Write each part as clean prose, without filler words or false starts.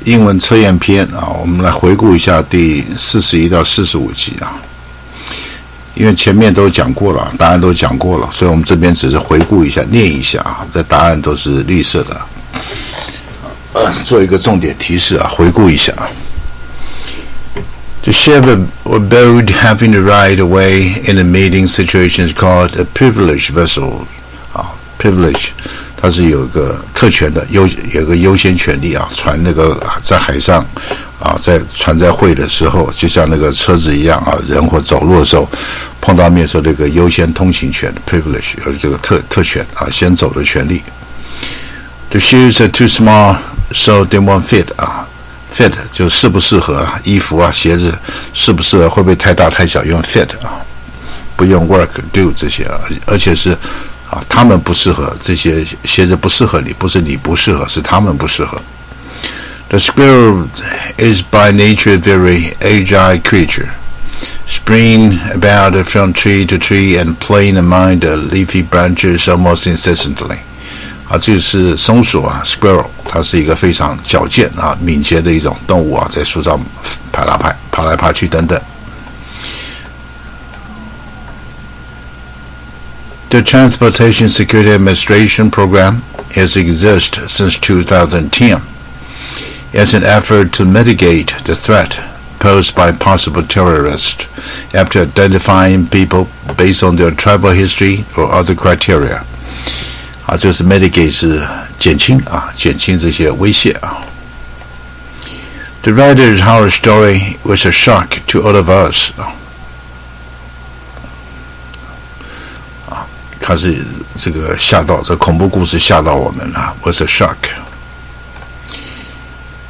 英文测验篇啊，我们来回顾一下第41到45集啊。因为前面都讲过了，答案都讲过了，所以我们这边只是回顾一下，念一下啊。这答案都是绿色的，做一个重点提示啊，回顾一下。The ship or boat having the right of way in a meeting situation is called a privileged vessel. 啊 ，privilege， 它是有个特权的，有个优先权利啊。船那个在海上啊，船在会的时候，就像那个车子一样啊，人或走路的时候碰到面的时候，那个优先通行权 privilege 有这个特权啊，先走的权利。The shoes are too small, so they won't fit 啊。fit 就适不适合啊，衣服啊鞋子适不适合，会不会太大太小，用 fit 啊，不用 work do 这些啊，而且是啊他们不适合，这些鞋子不适合你，不是你不适合，是他们不适合。The squirrel is by nature a very agile creature, springing about from tree to tree and playing among the leafy branches almost incessantly. 啊，这是松鼠啊 ，squirrel， 它是一个非常矫健啊、敏捷的一种动物啊，在树上爬来爬去等等。The Transportation Security Administration program has existed since 2010 as an effort to mitigate the threat posed by possible terrorists after identifying people based on their tribal history or other criteria. 啊，就是 mitigate 是减轻这些威胁啊。The writer's horror story was a shock to all of us. 啊，他是这个吓到，这恐怖故事吓到我们了 ，was a shock.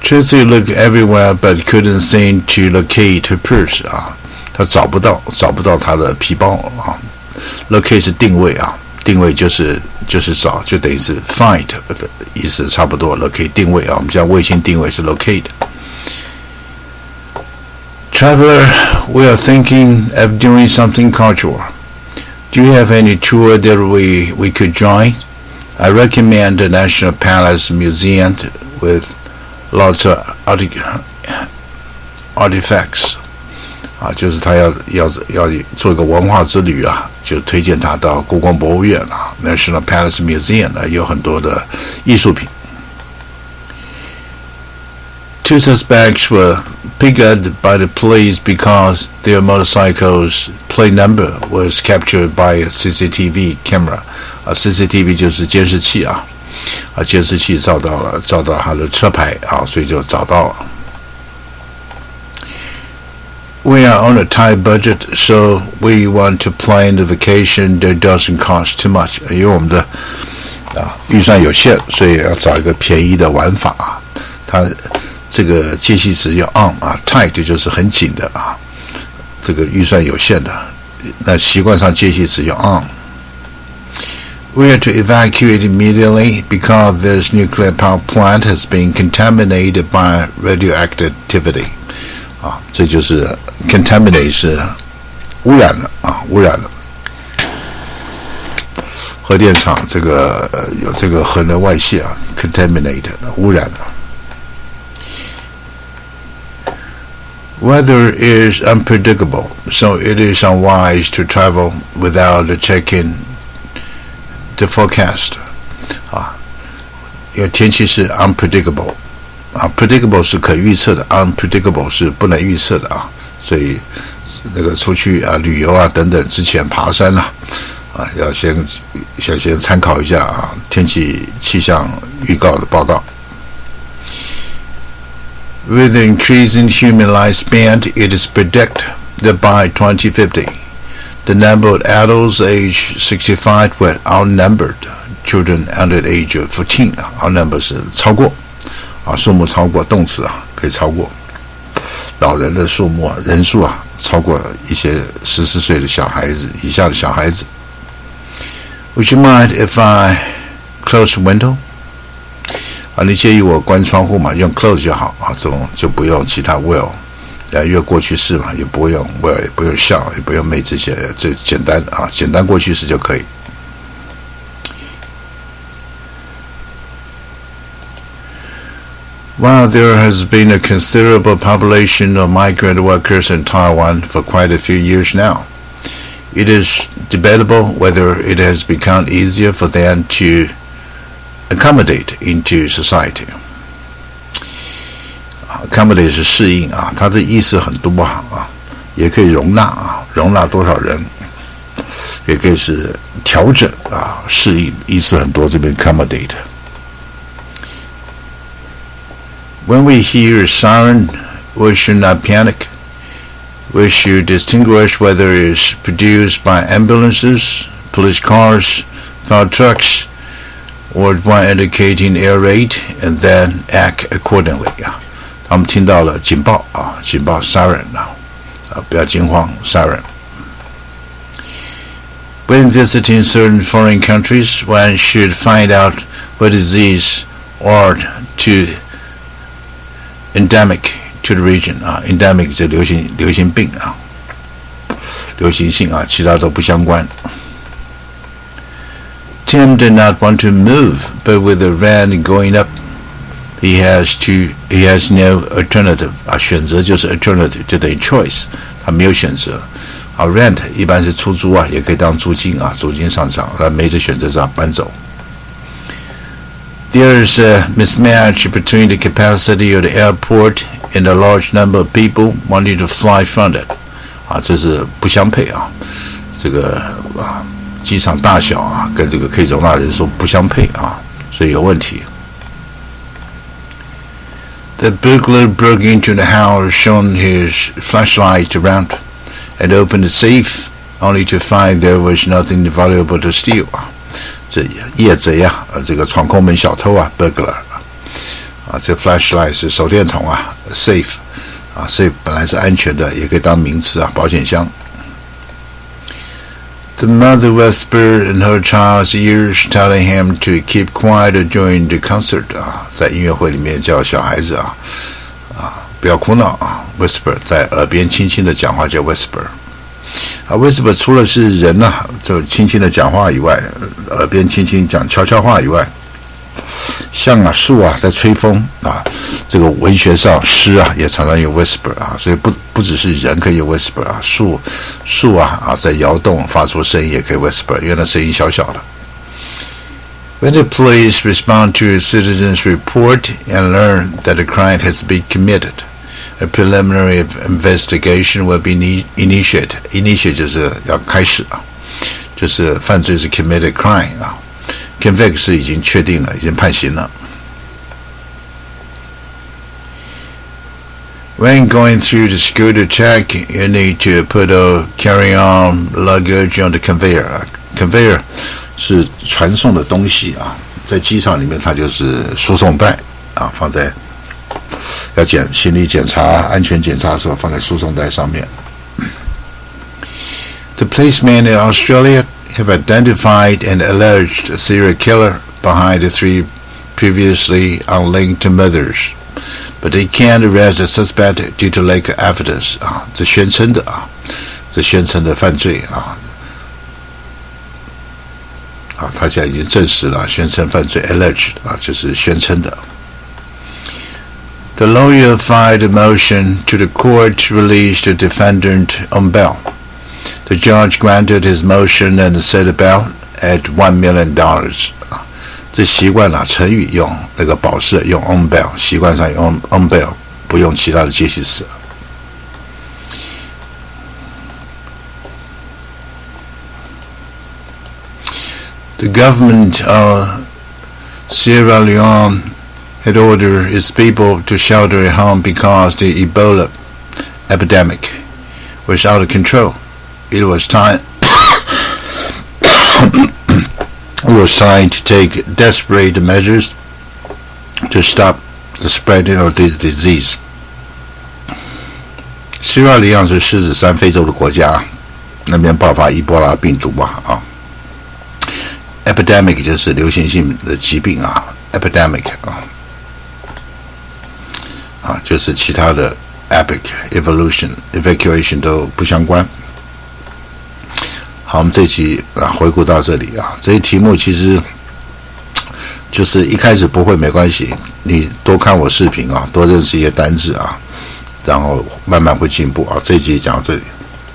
Tracy looked everywhere but couldn't seem to locate her purse. 啊，他找不到他的皮包啊。Locate 是定位啊。定位就是找，就等于是 find 的意思，差不多了。可以定位啊，我们讲卫星定位是 locate。Traveler, we are thinking of doing something cultural. Do you have any tour that we could join? I recommend the National Palace Museum with lots of artifacts. 啊，就是他要做一个文化之旅啊，就推荐他到故宫博物院啊 ，National Palace Museum 呢有很多的艺术品。Two suspects were picked by the police because their motorcycles' plate number was captured by a CCTV camera. 啊 ，CCTV 就是监视器啊，监视器照到他的车牌啊，所以就找到了。We are on a tight budget, so we want to plan the vacation that doesn't cost too much. 因为我们的预算有限，所以要找一个便宜的玩法啊。它这个介系词要 on 啊 ，tight 就是很紧的啊。这个预算有限的，那习惯上介系词要 on. We are to evacuate immediately because this nuclear power plant has been contaminated by radioactivity. 啊，这就是 contaminate 是污染的啊，污染的。核电厂这个有这个核能外泄啊 ，contaminate 污染的。Weather is unpredictable, so it is unwise to travel without checking the forecast. 啊，因为天气是 unpredictable。啊 ，predictable 是可预测的 ，unpredictable 是不能预测的啊，所以那个出去啊旅游啊等等之前爬山啊，要先参考一下啊天气气象预告的报告。With the increasing human lifespan, it is predicted that by 2050, the number of adults aged 65 will outnumber children under the age of 14 啊 ，outnumber 是超过。啊，数目超过动词啊，可以超过老人的数目啊，人数啊，超过一些14岁的小孩子以下的小孩子。Would you mind if I close the window? 啊，你介意我关窗户吗？用 close 就好啊，这种就不用其他 will，因为过去式嘛，也不会用 will， 也不用 shall， 也不用 make 这些，最简单啊，简单过去式就可以。While there has been a considerable population of migrant workers in Taiwan for quite a few years now, it is debatable whether it has become easier for them to accommodate into society. Accommodate 是适应啊，它这意思很多啊，也可以容纳啊，容纳多少人，也可以是调整啊，适应，意思很多。这边 accommodate。When we hear a siren, we should not panic. We should distinguish whether it is produced by ambulances, police cars, fire trucks, or one indicating air raid, and then act accordingly. 他们听到了警报啊，警报 siren 啊，不要惊慌 siren. When visiting certain foreign countries, one should find out what disease are to endemic to the region 啊 ，endemic 是流行病啊，流行性啊，其他都不相关。Tim did not want to move, but with the rent going up, he has no alternative 啊，选择就是 alternative 就等于 choice， 他没有选择。啊 ，rent 一般是出租啊，也可以当租金啊，租金上涨，他没得选择，只好搬走。There's a mismatch between the capacity of the airport and the large number of people wanting to fly from it. 啊，这是不相配啊，这个啊，机场大小啊，跟这个可以容纳人数不相配啊，所以有问题。The burglar broke into the house, shone his flashlight around, and opened the safe, only to find there was nothing valuable to steal. 这夜贼啊，这个闯空门小偷啊 ，burglar 啊，这 flashlight 是手电筒啊 ，safe 啊 ，safe 本来是安全的，也可以当名词啊，保险箱。The mother whispered in her child's ears, telling him to keep quiet during the concert 啊，在音乐会里面叫小孩子啊，不要哭闹啊 ，whisper 在耳边轻轻的讲话叫 whisper。啊 ，whisper 除了是人啊，就轻轻的讲话以外，耳边轻轻讲悄悄话以外，像啊树啊在吹风啊，这个文学上诗啊也常常用 whisper 啊，所以不只是人可以 whisper 啊，树啊在摇动发出声音也可以 whisper， 因为那声音小小的。When the police respond to a citizen's report and learn that a crime has been committed,A preliminary investigation will be initiated. Initiate 就是要开始啊，就是犯罪是 committed crime 啊 ，convict 是已经确定了，已经判刑了。When going through the security check, you need to put a carry-on luggage on the conveyor. Conveyor 是传送的东西啊，在机场里面它就是输送带啊，放在。要行李检查、安全检查的时候放在输送带上面。The policemen in Australia have identified an alleged serial killer behind the 3 previously unlinked murders, but they can't arrest the suspect due to lack of evidence. 啊，这宣称的犯罪啊，他现在已经证实了，宣称犯罪 alleged 啊，就是宣称的。The lawyer filed a motion to the court to release the defendant on bail. The judge granted his motion and set the bail at $1 million. 这习惯了成语用那个保释用 on bail， 习惯上用 on bail， 不用其他的介系词。The government of Sierra Leone had ordered its people to shelter at home because the Ebola epidemic was out of control. It was time to take desperate measures to stop the spreading of this disease. 西瑞利亚是狮子山非洲的国家，那边爆发伊波拉病毒啊。Epidemic 就是流行性的疾病啊 ，epidemic 啊，就是其他的 evacuation 都不相关。好，我们这期回顾到这里啊，这些题目其实就是一开始不会没关系，你多看我视频啊，多认识一些单字啊，然后慢慢会进步啊。这一集讲到这里。